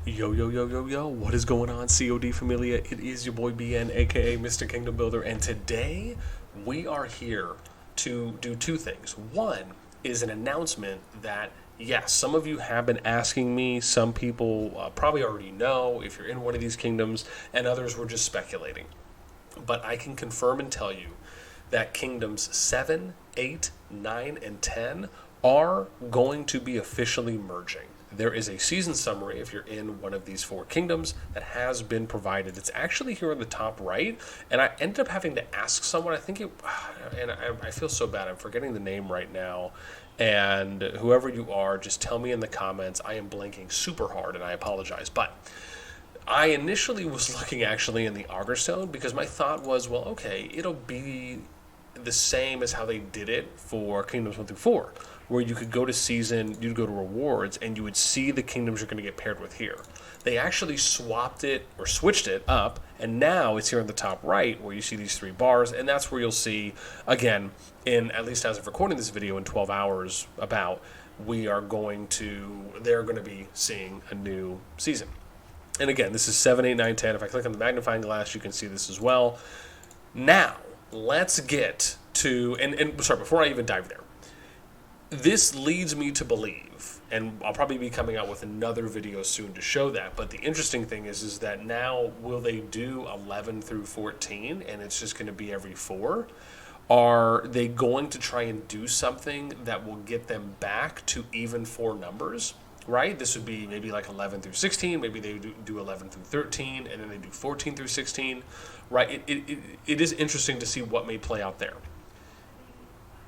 Yo, yo, yo, yo, yo, what is going on, COD Familia? It is your boy BN, aka Mr. Kingdom Builder, and today we are here to do two things. One is an announcement that, yes, some of you have been asking me, some people probably already know if you're in one of these kingdoms, and others were just speculating. But I can confirm and tell you that kingdoms 7, 8, 9, and 10 are going to be officially merging. There is a season summary if you're in one of these four kingdoms that has been provided. It's actually here on the top right, and I ended up having to ask someone. I think it, and I feel so bad. I'm forgetting the name right now. And whoever you are, just tell me in the comments. I am blanking super hard, and I apologize. But I initially was looking actually in the Augur Stone because my thought was, well, okay, it'll be the same as how they did it for Kingdoms 1 through 4, where you could go to season, you'd go to rewards, and you would see the kingdoms you're going to get paired with here. They actually swapped it or switched it up, and now it's here in the top right where you see these three bars, and that's where you'll see, again, in at least as of recording this video in 12 hours about, they're going to be seeing a new season. And again, this is 7, 8, 9, 10. If I click on the magnifying glass, you can see this as well. Now, let's get to, and sorry, before I even dive there, this leads me to believe, and I'll probably be coming out with another video soon to show that, but the interesting thing is that now, will they do 11 through 14, and it's just going to be every 4? Are they going to try and do something that will get them back to even 4 numbers? Right? This would be maybe like 11 through 16. Maybe they do 11 through 13, and then they do 14 through 16. Right? It is interesting to see what may play out there.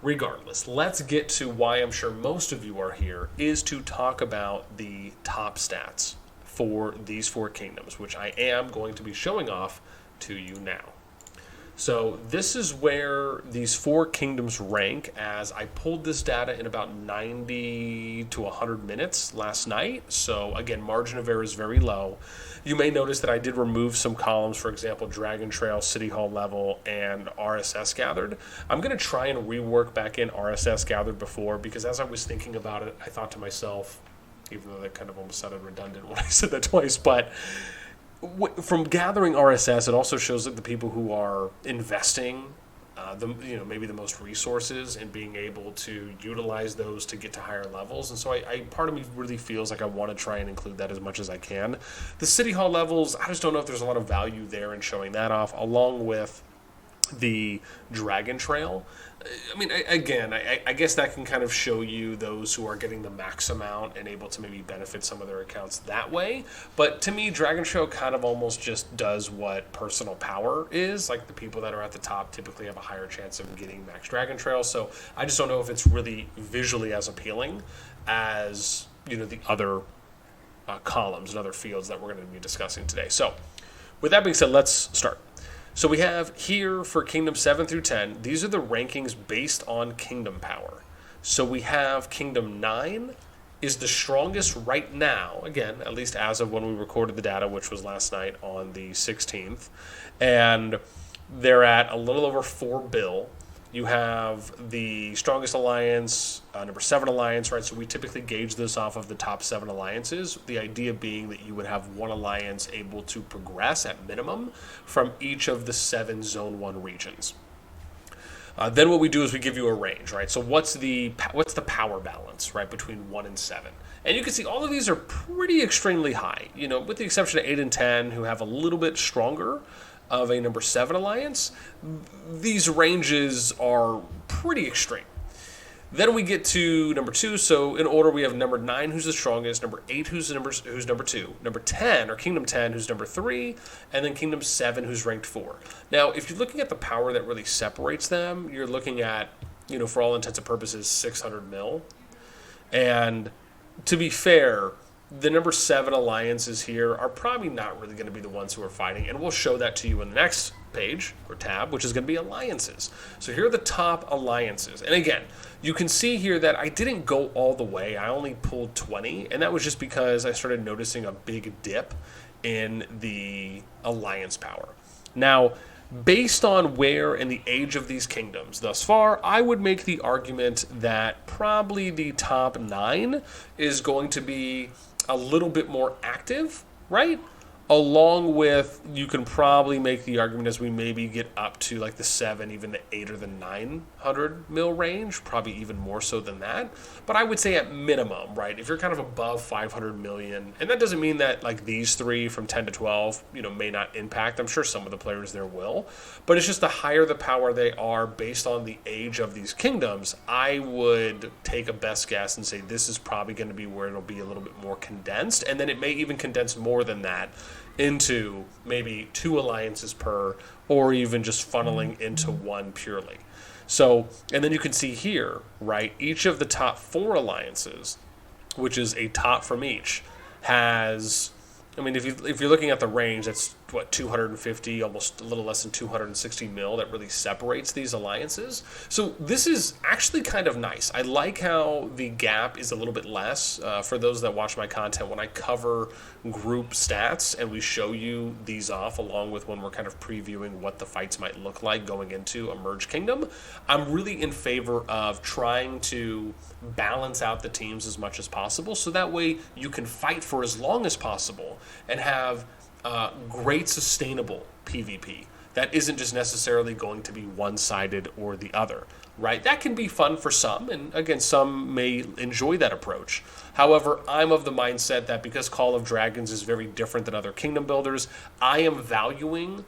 Regardless, let's get to why I'm sure most of you are here, is to talk about the top stats for these 4 kingdoms, which I am going to be showing off to you now. So this is where these 4 kingdoms rank, as I pulled this data in about 90 to 100 minutes last night. So again, margin of error is very low. You may notice that I did remove some columns, for example, Dragon Trail, City Hall level, and RSS gathered. I'm going to try and rework back in RSS gathered before, because as I was thinking about it, I thought to myself, even though that kind of almost sounded redundant when I said that twice, but from gathering RSS, it also shows that the people who are investing, maybe the most resources, and being able to utilize those to get to higher levels. And so part of me really feels like I want to try and include that as much as I can. The City Hall levels, I just don't know if there's a lot of value there in showing that off, along with the Dragon Trail. I mean, I guess that can kind of show you those who are getting the max amount and able to maybe benefit some of their accounts that way. But to me, Dragon Trail kind of almost just does what personal power is. Like, the people that are at the top typically have a higher chance of getting max Dragon Trail. So I just don't know if it's really visually as appealing as, the other columns and other fields that we're going to be discussing today. So with that being said, let's start. So we have here for Kingdom 7 through 10, these are the rankings based on Kingdom power. So we have Kingdom 9 is the strongest right now, again, at least as of when we recorded the data, which was last night on the 16th. And they're at a little over 4 bill. You have the strongest alliance, number 7 alliance, right? So we typically gauge this off of the top 7 alliances. The idea being that you would have one alliance able to progress at minimum from each of the 7 Zone 1 regions. Then what we do is we give you a range, right? So what's the power balance, right, between 1 and 7? And you can see all of these are pretty extremely high, with the exception of 8 and 10, who have a little bit stronger of a number 7 alliance. These ranges are pretty extreme. Then we get to number 2. So in order, we have number 9, who's the strongest, number 8, who's number 2, number 10, or Kingdom 10, who's number 3, and then Kingdom 7, who's ranked 4. Now, if you're looking at the power that really separates them, you're looking at, for all intents and purposes, 600 mil. And to be fair, the number 7 alliances here are probably not really going to be the ones who are fighting, and we'll show that to you in the next page or tab, which is going to be alliances. So here are the top alliances, and again, you can see here that I didn't go all the way. I only pulled 20, and that was just because I started noticing a big dip in the alliance power. Now, based on where in the age of these kingdoms thus far, I would make the argument that probably the top 9 is going to be a little bit more active, right? Along with, you can probably make the argument as we maybe get up to like the 7, even the 8 or the 900 mil range, probably even more so than that. But I would say at minimum, right, if you're kind of above 500 million, and that doesn't mean that like these three from 10 to 12, may not impact. I'm sure some of the players there will, but it's just the higher the power they are based on the age of these kingdoms, I would take a best guess and say this is probably going to be where it'll be a little bit more condensed, and then it may even condense more than that into maybe 2 alliances per, or even just funneling into one purely. So, and then you can see here, right, each of the top 4 alliances, which is a top from each, has, I mean, if you're looking at the range, that's what, 250, almost a little less than 260 mil that really separates these alliances. So this is actually kind of nice. I like how the gap is a little bit less. For those that watch my content, when I cover group stats and we show you these off along with when we're kind of previewing what the fights might look like going into a merged kingdom, I'm really in favor of trying to balance out the teams as much as possible, so that way you can fight for as long as possible and have great sustainable PvP that isn't just necessarily going to be one-sided or the other, right? That can be fun for some, and again, some may enjoy that approach. However, I'm of the mindset that because Call of Dragons is very different than other kingdom builders, I am valuing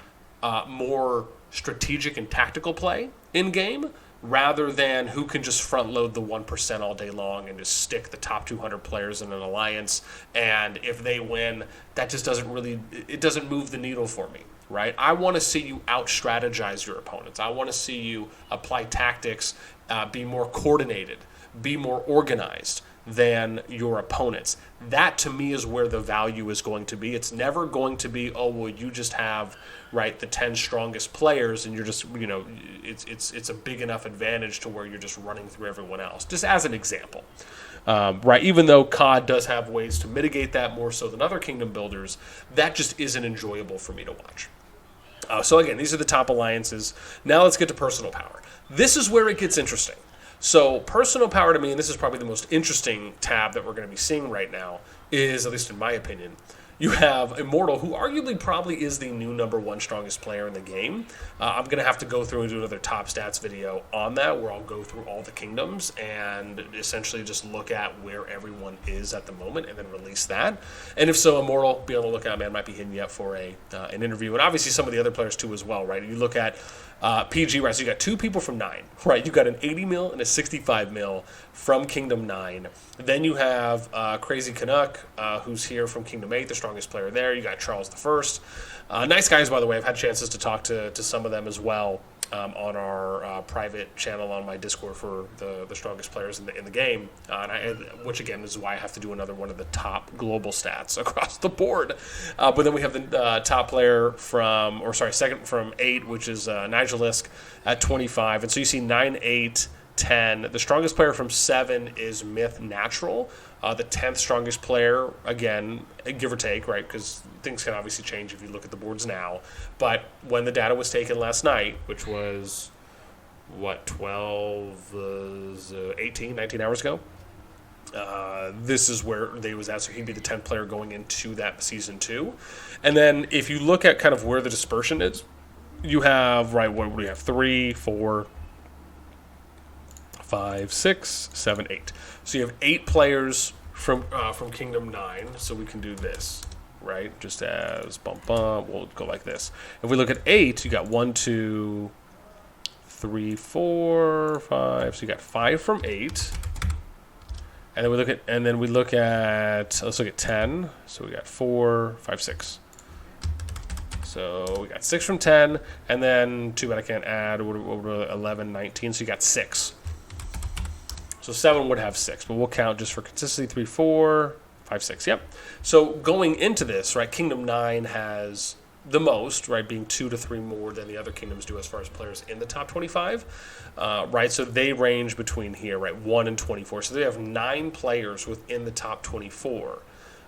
more strategic and tactical play in-game, rather than who can just front load the 1% all day long and just stick the top 200 players in an alliance, and if they win, that just doesn't move the needle for me, right? I want to see you out-strategize your opponents. I want to see you apply tactics, be more coordinated, be more organized than your opponents. That to me is where the value is going to be. It's never going to be, oh, well, you just have, right, the 10 strongest players and you're just, it's a big enough advantage to where you're just running through everyone else. Just as an example, right? Even though COD does have ways to mitigate that more so than other kingdom builders, that just isn't enjoyable for me to watch. So again, these are the top alliances. Now let's get to personal power. This is where it gets interesting. So personal power to me, and this is probably the most interesting tab that we're going to be seeing right now, is, at least in my opinion, you have Immortal, who arguably probably is the new #1 strongest player in the game. I'm going to have to go through and do another top stats video on that, where I'll go through all the kingdoms and essentially just look at where everyone is at the moment and then release that. And if so, Immortal, be on the lookout, man. Might be hitting you up for an interview. And obviously some of the other players too as well, right? You look at PG, right? So you got 2 people from 9, right? You got an 80 mil and a 65 mil from Kingdom 9. Then you have Crazy Canuck, who's here from Kingdom 8, the strongest player there. You got Charles I. Nice guys, by the way. I've had chances to talk to some of them as well on our private channel on my Discord for the strongest players in the game, which again is why I have to do another one of the top global stats across the board. But then we have the top player second from 8, which is Nigelisk at 25. And so you see 9, 8, 10. The strongest player from 7 is Myth Natural. The 10th strongest player, again, give or take, right? Because things can obviously change if you look at the boards now. But when the data was taken last night, which was, 18, 19 hours ago, this is where they was at. So he'd be the 10th player going into that Season 2. And then if you look at kind of where the dispersion is, you have, right, what do you have? 3, 4, 5, 6, 7, 8. So you have 8 players from Kingdom 9. So we can do this, right? Just as bump. We'll go like this. If we look at 8, you got 1, 2, 3, 4, 5. So you got 5 from 8. And then we look at let's look at 10. So we got 4, 5, 6. So we got 6 from 10, and then too bad I can't add 11, 19. So you got 6. So 7 would have 6, but we'll count just for consistency 3, 4, 5, 6. Yep. So going into this, right, Kingdom 9 has the most, right, being 2 to 3 more than the other kingdoms do as far as players in the top 25, right? So they range between here, right, 1 and 24. So they have 9 players within the top 24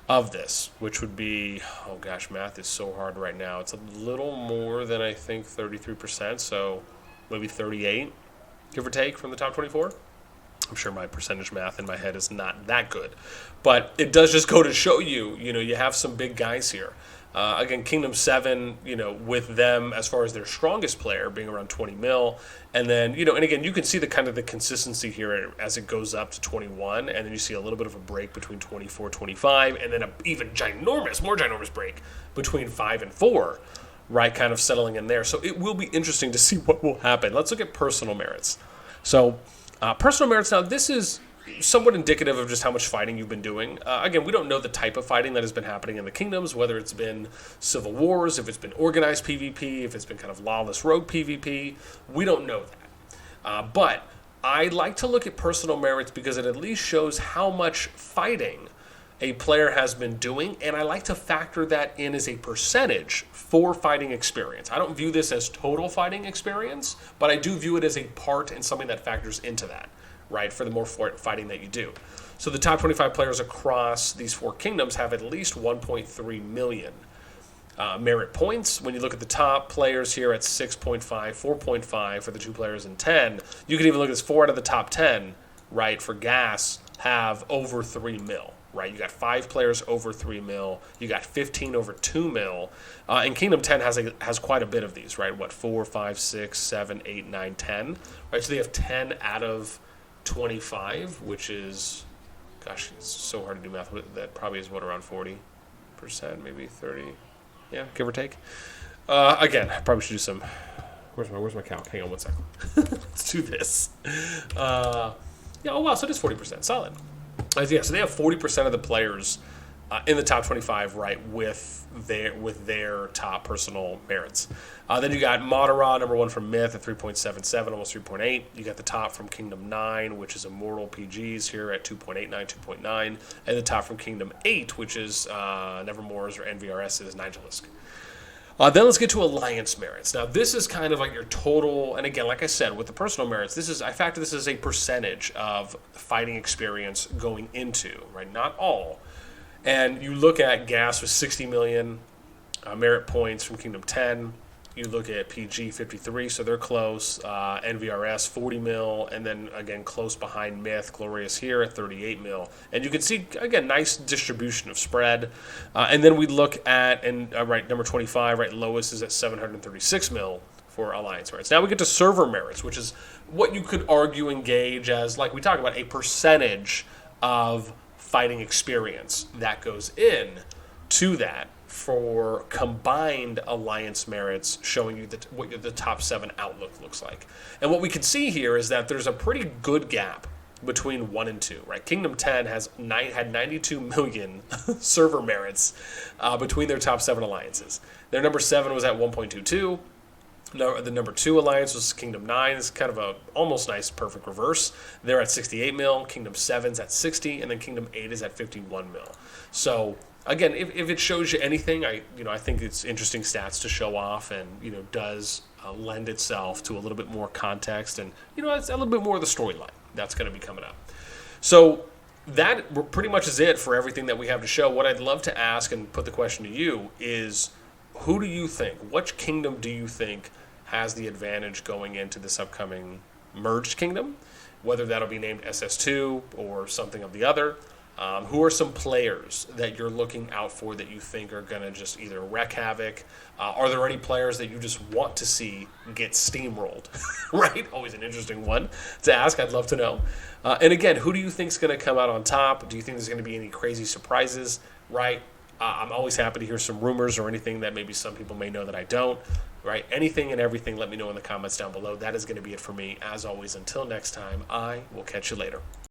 of this, which would be, oh gosh, math is so hard right now. It's a little more than I think 33%, so maybe 38, give or take, from the top 24. I'm sure my percentage math in my head is not that good, but it does just go to show you, you have some big guys here. Again, Kingdom 7, with them as far as their strongest player being around 20 mil. And then, and again, you can see the kind of the consistency here as it goes up to 21. And then you see a little bit of a break between 24, 25, and then an even more ginormous break between 5 and 4, right? Kind of settling in there. So it will be interesting to see what will happen. Let's look at personal merits. So personal merits, now this is somewhat indicative of just how much fighting you've been doing. Again, we don't know the type of fighting that has been happening in the kingdoms, whether it's been civil wars, if it's been organized PvP, if it's been kind of lawless rogue PvP. We don't know that. But I like to look at personal merits because it at least shows how much fighting a player has been doing, and I like to factor that in as a percentage for fighting experience. I don't view this as total fighting experience, but I do view it as a part and something that factors into that, right, for the more fighting that you do. So the top 25 players across these 4 kingdoms have at least 1.3 million merit points. When you look at the top players here at 6.5, 4.5 for the 2 players in 10, you can even look at this 4 out of the top 10, right, for gas have over 3 mil. Right, you got 5 players over 3 mil. You got 15 over 2 mil. And Kingdom 10 has quite a bit of these, right? 4, 5, 6, 7, 8, 9, 10. Right, so they have 10 out of 25, which is, gosh, it's so hard to do math. That probably is around 40%, maybe 30, yeah, give or take. Again, I probably should do some. Where's my calc? Hang on one second. Let's do this. Yeah. Oh wow, so it is 40%. Solid. Yeah, so they have 40% of the players in the top 25, right, with their top personal merits. Then you got Madara, number 1 from Myth at 3.77, almost 3.8. You got the top from Kingdom 9, which is Immortal PGs here at 2.89, 2.9. And the top from Kingdom 8, which is Nevermore's or NVRS's Nigelisk. Then let's get to alliance merits. Now, this is kind of like your total, and again, like I said, with the personal merits, I factor this as a percentage of fighting experience going into, right? Not all. And you look at Gas with 60 million merit points from Kingdom 10. You look at PG 53, so they're close. NVRS 40 mil, and then again close behind Myth, Glorious here at 38 mil. And you can see again nice distribution of spread. And then we look at right number 25, right lowest is at 736 mil for alliance merits. Now we get to server merits, which is what you could argue and gauge as, like we talk about, a percentage of fighting experience that goes in to that for combined alliance merits, showing you what the top 7 outlook looks like. And what we can see here is that there's a pretty good gap between 1 and 2, right? Kingdom 10 had 92 million server merits between their top 7 alliances. Their number 7 was at 1.22. The number 2 alliance was Kingdom 9. It's kind of a almost nice perfect reverse. They're at 68 mil. Kingdom 7's at 60, and then Kingdom 8 is at 51 mil. So again, if it shows you anything, I think it's interesting stats to show off, and does lend itself to a little bit more context, and it's a little bit more of the storyline that's going to be coming up. So that pretty much is it for everything that we have to show. What I'd love to ask and put the question to you is, who do you think, which kingdom do you think has the advantage going into this upcoming merged kingdom? Whether that'll be named SS2 or something of the other. Who are some players that you're looking out for that you think are going to just either wreak havoc? Are there any players that you just want to see get steamrolled? Right? Always an interesting one to ask. I'd love to know. And again, who do you think is going to come out on top? Do you think there's going to be any crazy surprises? Right? I'm always happy to hear some rumors or anything that maybe some people may know that I don't. Right? Anything and everything, let me know in the comments down below. That is going to be it for me. As always, until next time, I will catch you later.